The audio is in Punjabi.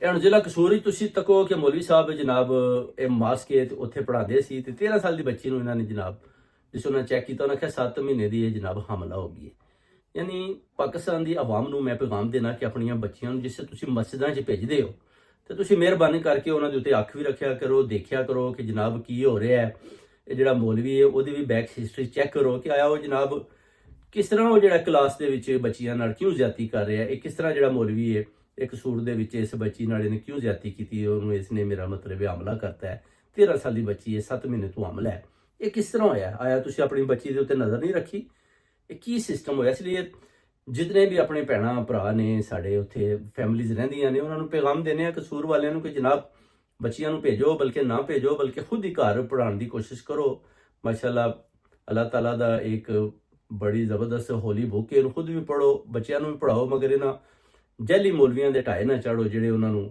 ਇਹ ਹੁਣ ਜ਼ਿਲ੍ਹਾ ਕਸੂਰ ਹੀ ਤੁਸੀਂ ਤੱਕੋ ਕਿ ਮੌਲਵੀ ਸਾਹਿਬ ਜਨਾਬ ਇਹ ਮਾਸਕੇ ਤੇ ਉੱਥੇ ਪੜ੍ਹਾਉਂਦੇ ਸੀ ਤੇ 13 ਸਾਲ ਦੀ ਬੱਚੀ ਨੂੰ ਇਹਨਾਂ ਨੇ ਜਨਾਬ ਜਿਸ ਉਹਨਾਂ ਚੈੱਕ ਕੀਤਾ ਉਹਨਾਂ ਕਿਹਾ 7 ਮਹੀਨੇ ਦੀ ਇਹ ਜਨਾਬ ਹਮਲਾ ਹੋ ਗਈ ਹੈ। ਯਾਨੀ ਪਾਕਿਸਤਾਨ ਦੀ ਆਵਾਮ ਨੂੰ ਮੈਂ ਪੈਗਾਮ ਦੇਣਾ ਕਿ ਆਪਣੀਆਂ ਬੱਚੀਆਂ ਨੂੰ ਜਿਸੇ ਤੁਸੀਂ ਮਸਜਿਦਾਂ 'ਚ ਭੇਜਦੇ ਹੋ ਤੇ ਤੁਸੀਂ ਮਿਹਰਬਾਨੀ ਕਰਕੇ ਉਹਨਾਂ ਦੇ ਉੱਤੇ ਅੱਖ ਵੀ ਰੱਖਿਆ ਕਰੋ, ਦੇਖਿਆ ਕਰੋ ਕਿ ਜਨਾਬ ਕੀ ਹੋ ਰਿਹਾ ਹੈ। ਇਹ ਜਿਹੜਾ ਮੌਲਵੀ ਹੈ ਉਹਦੀ ਵੀ ਬੈਕ ਹਿਸਟਰੀ ਚੈੱਕ ਕਰੋ ਕਿ ਆਇਆ ਉਹ ਜਨਾਬ ਕਿਸ ਤਰ੍ਹਾਂ ਉਹ ਜਿਹੜਾ ਕਲਾਸ ਦੇ ਵਿੱਚ ਬੱਚੀਆਂ ਨਾਲ ਕਿਉਂ ਜ਼ਿਆਦਤੀ ਕਰ ਰਿਹਾ, ਇਹ ਕਿਸ ਤਰ੍ਹਾਂ ਜਿਹੜਾ ਮੌਲਵੀ ਹੈ ਇੱਕ ਸੂਰ ਦੇ ਵਿੱਚ ਇਸ ਬੱਚੀ ਨਾਲ ਇਹਨੇ ਕਿਉਂ ਜ਼ਿਆਦਤੀ ਕੀਤੀ, ਉਹਨੂੰ ਇਸਨੇ ਮੇਰਾ ਮਤਲਬ ਹਮਲਾ ਕਰਤਾ ਹੈ। 13 ਸਾਲ ਦੀ ਬੱਚੀ ਹੈ, 7 ਮਹੀਨੇ ਤੋਂ ਹਮਲਾ ਹੈ। ਇਹ ਕਿਸ ਤਰ੍ਹਾਂ ਹੋਇਆ? ਆਇਆ ਤੁਸੀਂ ਆਪਣੀ ਬੱਚੀ ਦੇ ਉੱਤੇ ਨਜ਼ਰ ਨਹੀਂ ਰੱਖੀ? ਇਹ ਕੀ ਸਿਸਟਮ ਹੋਇਆ? ਇਸ ਲਈ ਜਿਤਨੇ ਵੀ ਆਪਣੇ ਭੈਣਾਂ ਭਰਾ ਨੇ ਸਾਡੇ ਉੱਥੇ ਫੈਮਿਲੀਜ਼ ਰਹਿੰਦੀਆਂ ਨੇ ਉਹਨਾਂ ਨੂੰ ਪੈਗਾਮ ਦੇਣੇ ਆ ਕਸੂਰ ਵਾਲਿਆਂ ਨੂੰ ਕਿ ਜਨਾਬ ਬੱਚੀਆਂ ਨੂੰ ਭੇਜੋ, ਬਲਕਿ ਨਾ ਭੇਜੋ, ਬਲਕਿ ਖੁਦ ਹੀ ਘਰ ਪੜ੍ਹਾਉਣ ਦੀ ਕੋਸ਼ਿਸ਼ ਕਰੋ। ਮਾਸ਼ਾਅੱਲਾ ਅੱਲਾਹ ਤਾਲਾ ਦਾ ਇੱਕ ਬੜੀ ਜ਼ਬਰਦਸਤ ਹੋਲੀ ਬੁੱਕ ਹੈ, ਇਹਨੂੰ ਖੁਦ ਵੀ ਪੜ੍ਹੋ, ਬੱਚਿਆਂ ਨੂੰ ਵੀ ਪੜ੍ਹਾਓ, ਮਗਰ ਇਹਨਾਂ ਜੈਲੀ ਮੌਲਵੀਆਂ ਦੇ ਢਾਏ ਨਾ ਚੜ੍ਹੋ ਜਿਹੜੇ ਉਹਨਾਂ ਨੂੰ